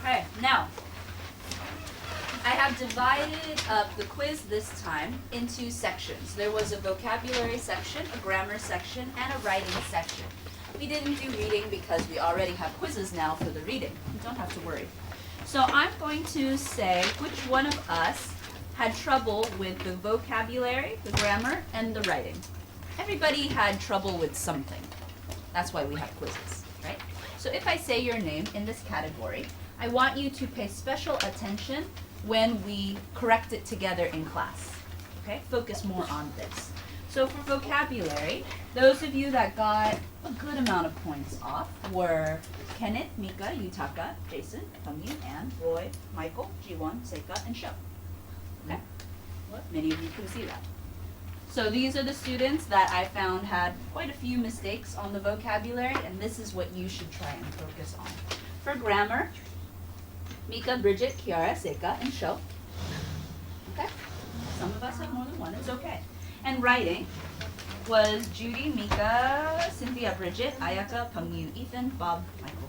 Okay, now, I have divided up the quiz this time into sections. There was a vocabulary section, a grammar section, and a writing section. We didn't do reading because we already have quizzes now for the reading. You don't have to worry. So I'm going to say which one of us had trouble with the vocabulary, the grammar, and the writing. Everybody had trouble with something. That's why we have quizzes, right? So if I say your name in this category, I want you to pay special attention when we correct it together in class. Okay? Focus more on this. So for vocabulary, those of you that got a good amount of points off were Kenneth, Mika, Yutaka, Jason, Pungyu, Ann, Roy, Michael, Jiwon, Seika, and Sho. Okay? Many of you can see that. So these are the students that I found had quite a few mistakes on the vocabulary, and this is what you should try and focus on. For grammar, Mika, Bridget, Kiara, Seika, and Sho. Okay? Some of us have more than one, it's okay. And writing was Judy, Mika, Cynthia, Bridget, Ayaka, Pungyu, Ethan, Bob, Michael.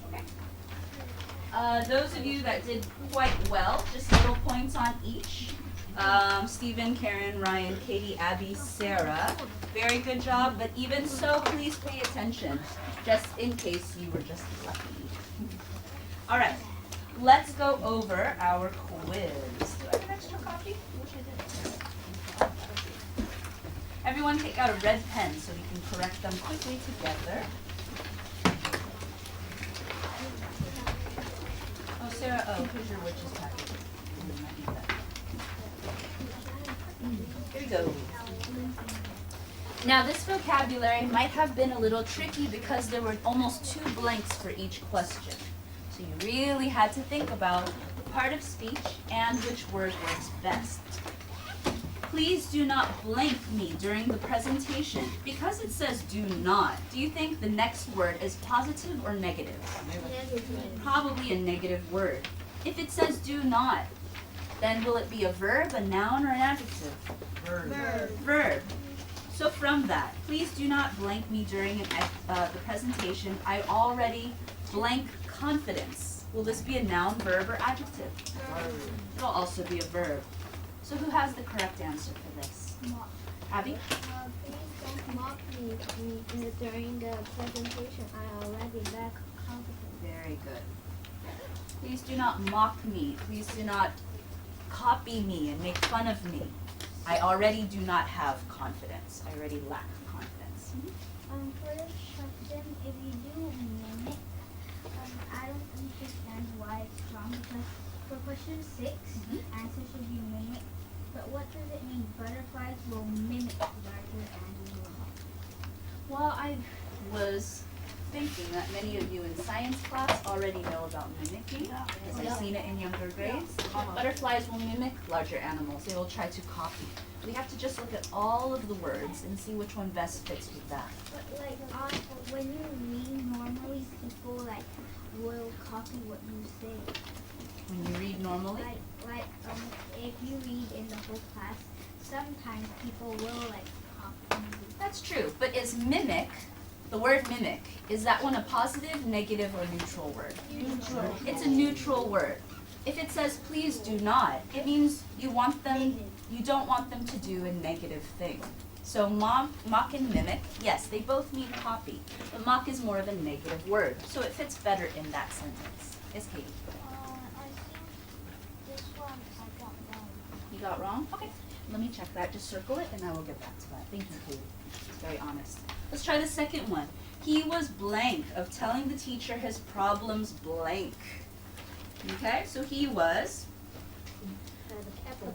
Okay. Those of you that did quite well, just little points on each. Stephen, Karen, Ryan, Katie, Abby, Sarah. Very good job, but even so, please pay attention, just in case you were just lucky. All right, let's go over our quiz. Do I have an extra copy? I wish I did. Everyone take out a red pen so we can correct them quickly together. Oh, Sarah, here's your witch's packet. Here we go. Now this vocabulary might have been a little tricky because there were almost 2 blanks for each question. So you really had to think about the part of speech and which word works best. Please do not blank me during the presentation. Because it says do not, do you think the next word is positive or negative? Negative. Probably a negative word. If it says do not, then will it be a verb, a noun, or an adjective? Verb. Verb. So from that, please do not blank me during the presentation. I already blank confidence. Will this be a noun, verb, or adjective? Verb. It'll also be a verb. So who has the correct answer for this? Mock. Abby? Please don't mock me during the presentation. I already lack confidence. Very good. Please do not mock me. Please do not copy me and make fun of me. I already do not have confidence. I already lack confidence. For this question, if you do mimic, I don't understand why it's wrong because for question 6, answer should be mimic. But what does it mean? Butterflies will mimic larger animals. Well, I was thinking that many of you in science class already know about mimicking, because I've seen it in younger grades. Butterflies will mimic larger animals. They will try to copy. We have to just look at all of the words and see which one best fits with that. But when you read normally, people will copy what you say. When you read normally? If you read in the whole class, sometimes people will copy you. That's true, but is mimic, the word mimic, is that one a positive, negative, or neutral word? Neutral. It's a neutral word. If it says please do not, it means you don't want them to do a negative thing. So mock and mimic, yes, they both mean copy, but mock is more of a negative word, so it fits better in that sentence. Yes, Katie? I think this one I got wrong. You got wrong? Okay, let me check that. Just circle it and I will get back to that. Thank you, Katie. It's very honest. Let's try the second one. He was blank of telling the teacher his problems blank. Okay, so he was.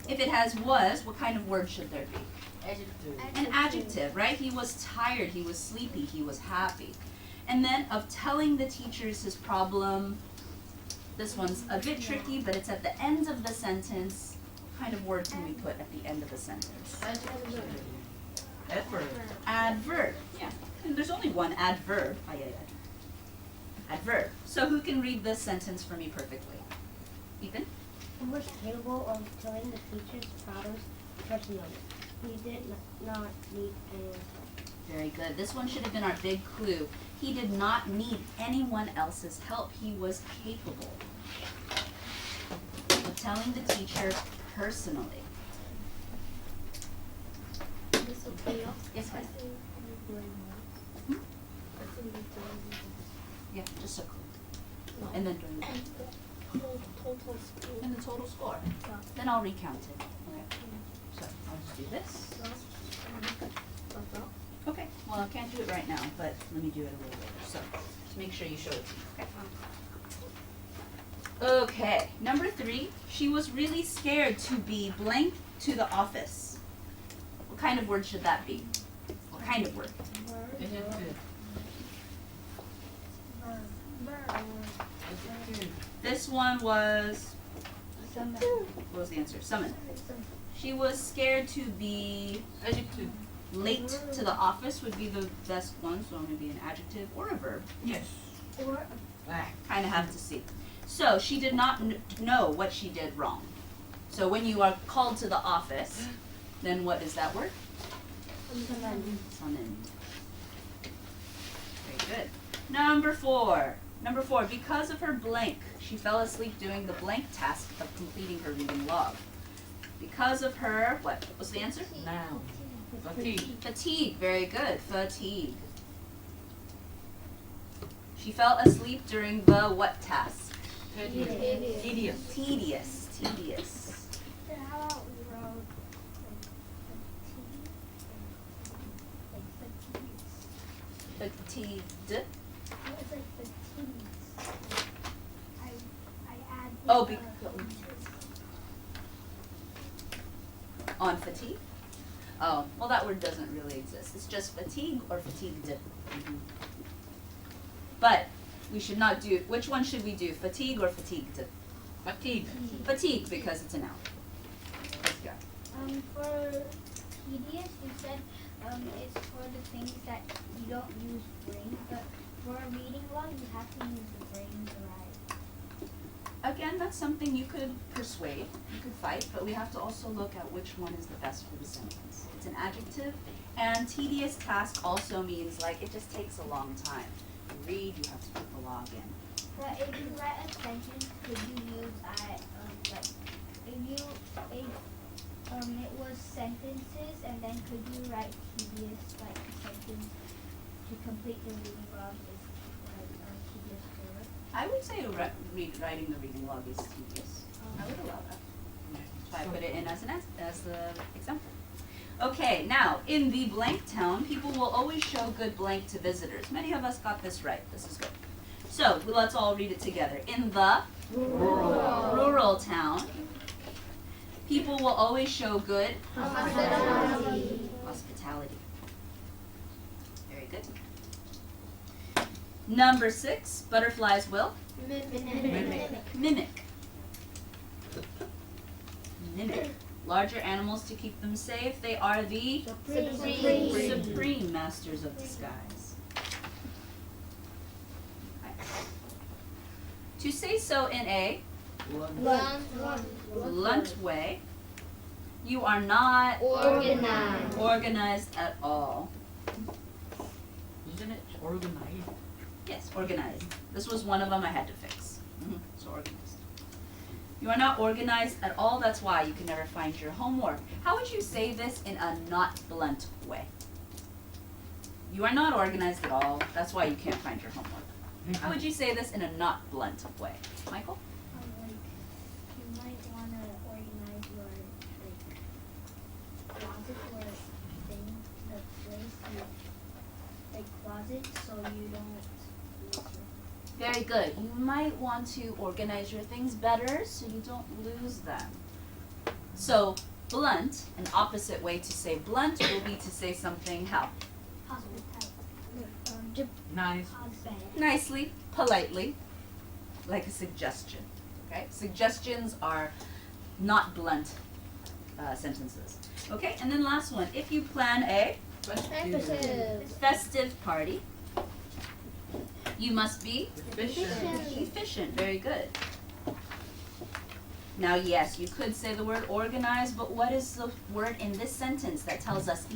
If it has was, what kind of word should there be? Adjective. An adjective, right? He was tired, he was sleepy, he was happy. And then of telling the teachers his problem, this one's a bit tricky, but it's at the end of the sentence. What kind of word can we put at the end of a sentence? Adverb. Adverb, yeah. And there's only one adverb. Adverb. So who can read this sentence for me perfectly? Ethan? He was capable of telling the teacher's problems personally. He did not need any help. Very good. This one should have been our big clue. He did not need anyone else's help. He was capable of telling the teacher personally. Yes, ma'am. Hmm? Yeah, just a clue. And then during and the total score. Then I'll recount it. Okay. So I'll just do this. Okay. Well, I can't do it right now, but let me do it a little later. So just make sure you show it to me. Okay. Okay. Number 3. She was really scared to be blank to the office. What kind of word should that be? What kind of word? This one was, what was the answer? Summon. She was scared to be late to the office would be the best one, so maybe an adjective or a verb. Yes. Or Kind of have to see. So she did not know what she did wrong. So when you are called to the office, then what is that word? Summon. Very good. Number 4. Number 4, because of her blank, she fell asleep doing the blank task of completing her reading log. Because of her, what was the answer? Noun. Fatigue. Fatigue, very good, fatigue. She fell asleep during the what task? Tedious. Tedious, tedious. then how about we wrote like fatigue? Fatigued. It's like fatigues. I add Oh, the, On fatigue? Oh, well that word doesn't really exist. It's just fatigue or fatigued. But we should not do, which one should we do? Fatigue or fatigued? Fatigue. Fatigue, because it's a noun. Let's go. for tedious, you said it's for the things that you don't use brain, but for a reading log, you have to use the brain to write. Again, that's something you could persuade, you could fight, but we have to also look at which one is the best for the sentence. It's an adjective, and tedious task also means like it just takes a long time. You read, you have to put the log in. But if you write a sentence, could you use like it was sentences, and then could you write tedious like a sentence to complete the reading log is like a tedious word? I would say writing the reading log is tedious. I would allow that. So I put it in as the example. Okay, now in the blank town, people will always show good blank to visitors. Many of us got this right. This is good. So let's all read it together. In the rural town, people will always show good hospitality. Very good. Number 6, butterflies will mimic. Larger animals to keep them safe. They are the supreme masters of disguise. To say so in a blunt way, you are not organized at all. Isn't it organized? Yes, organized. This was one of them I had to fix. So organized. You are not organized at all, that's why you can never find your homework. How would you say this in a not blunt way? You are not organized at all, that's why you can't find your homework. How would you say this in a not blunt way? Michael? Like you might want to organize your closet or thing, the place you closet, so you don't lose your. Very good. You might want to organize your things better so you don't lose them. So blunt, an opposite way to say blunt will be to say something how? Nice. Nicely, politely, like a suggestion. Okay? Suggestions are not blunt sentences. Okay, and then last one. If you plan a festive party, you must be efficient. Very good. Now, yes, you could say the word organized, but what is the word in this sentence that tells us